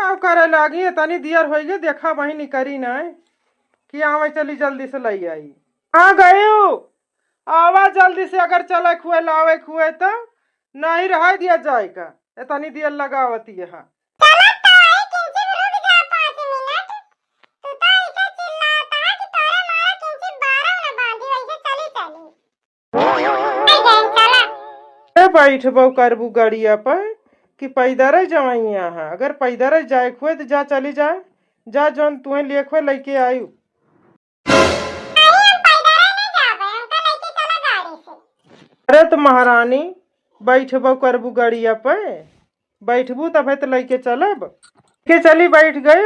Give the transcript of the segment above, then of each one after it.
काम करे लागी तनी दियर हो गई देखा वही निकरी ना कि आवे चली जल्दी से लई आई। हाँ गई आवा जल्दी से अगर चले खुए लावे खुए तो नहीं रह दिया जाएगा तनी दियर लगावती है। हाँ बैठ बो करबू गड़िया पर कि पैदर जवैया है अगर पैदर जाए खुए तो जा चली जाए जा जौन तुम्हें लिए खुए लेके आयु। अरे तो महारानी बैठबो करबू गड़िया पे बैठबू तब तो लेके चलब के चली बैठ गए।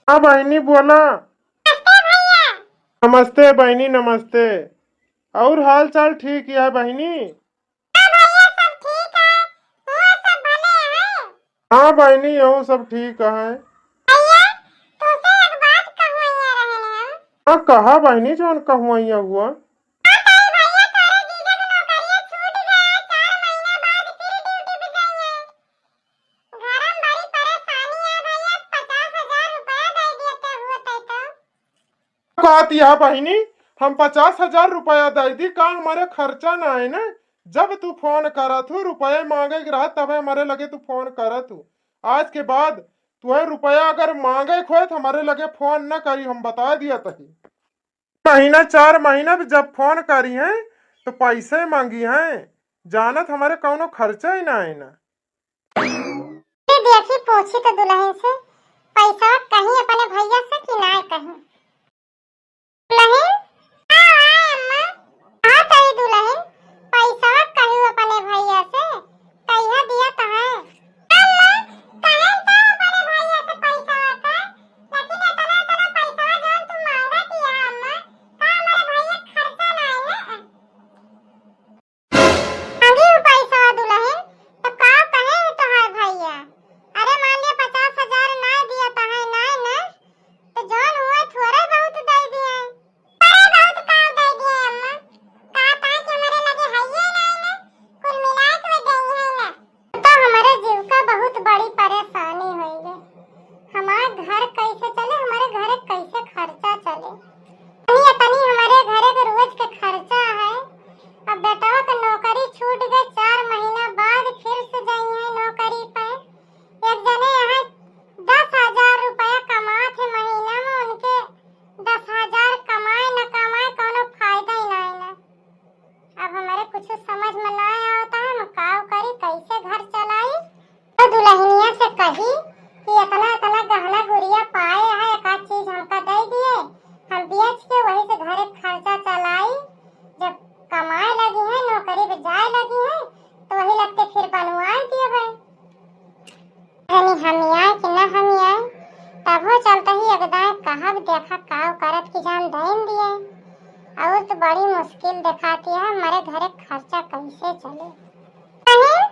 हाँ बहनी बोला। नमस्ते बहनी नमस्ते। और हाल चाल ठीक है बहनी? हाँ बहनी यहूँ सब ठीक है। हाँ कहा बहनी जोन कहूँ हुआ। कहती है बहनी हम 50,000 रुपया दे दी का हमारे खर्चा ना है ना। जब तू फोन करा तू रुपये मांगे रहा तब हमारे लगे तू फोन करा तू। आज के बाद तुम्हें रुपया अगर मांगे खोए तो हमारे लगे फोन न करी हम बता दिया तही। महीना 4 महीना भी जब फोन करी है तो पैसे मांगी है। जानत हमारे कौनो खर्चा ही ना है ना। देखी पूछी तो दुल्हन से पैसा कहीं अपने भैया से कि ना कहीं। दुल्हन अम्मा हाँ सही दुल्हन पैसा कहीं अपने भैया से कहिया दिया तो है अम्मा कहे तो अपने भैया से पैसा आता लेकिन इतना इतना पैसा जो तुम मांगा दिया अम्मा का हमारे भैया खर्चा ना है मांगी पैसा दुल्हन तो का कहे तो है भैया। अरे मान लिया 50,000 ना दिया तो है ना तो जौन हुआ थोड़ा बहुत दे दिए थोड़ा बहुत का दे दिए अम्मा का ता कि हमारे लगे है ये ना कुल मिला के दे है ना तो हमारे जीव का बहुत बड़ी परेशानी हुई है। हमारा घर कैसे चले हमारे घर कैसे खर्चा चले तनी हमारे घर के रोज के खर्चा है। अब बेटा का नौकरी छूट गई 4 महीना बाद फिर से जाइए नौकरी पे। एक जने यहाँ 10,000 रुपया कमाते महीना में उनके 10,000 कमाए न कमाए कोनो फायदा ही नहीं ना। अब हमारे कुछ समझ में ना आता है हम का करी कैसे घर चलाई। तो दुल्हनिया से कही कि इतना इतना गहना गुड़िया पाए है एक आध चीज हमका दे दिए हम बेच के वही से घर खर्चा चलाई। जब कमाए लगी है नौकरी पे जाए लगी है तो वही लगते फिर बनवाए दिए भाई हम आए कि ना हम आए तब हो चलता ही एकदम कहा देखा काव करत की जान देन दिए और तो बड़ी मुश्किल दिखाती है हमारे घर खर्चा कैसे चले। नहीं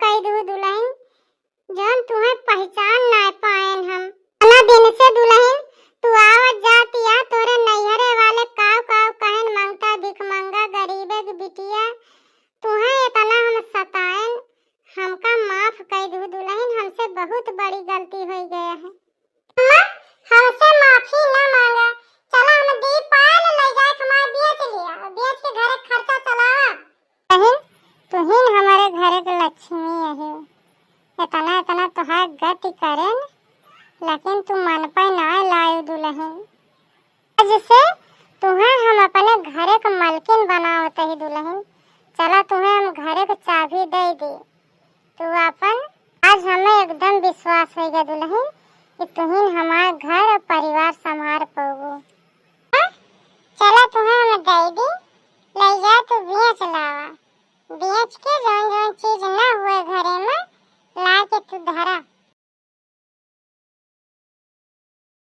कह दू दुल्हन, जौन तुम्हें पहचान ना पाएन हम। अना दिन से दुल्हन तू आवत जाती आ, तोरे नैहरे वाले काव काव कहन मांगता भिख मांगा गरीबे की बिटिया, तुम्हें इतना हम सताएन, हमका माफ कर दू दुल्हन, हमसे बहुत बड़ी गलती हो गया है। अम्मा हमसे माफी ना मांगा, चला हम दीपाल ले जाए हमारे बेच लिया, बेच के घर खर्चा चलावा। बहन तुहिन हमारे घर के लक्ष्मी है, इतना इतना तुहार गति करेन, लेकिन तू मन पे ना लायू दुल्हन। आज से तुम्हें हम अपने घर के मालकिन बनावते ही दुल्हन, चला तुम्हें हम घर के चाबी दे दी, तू अपन आज हमें एकदम विश्वास हो गया दुल्हन कि तुहिन हमारे घर और परिवार संभाल पाओगे। चला तुम्हें हम दे दी, ले जा तू भी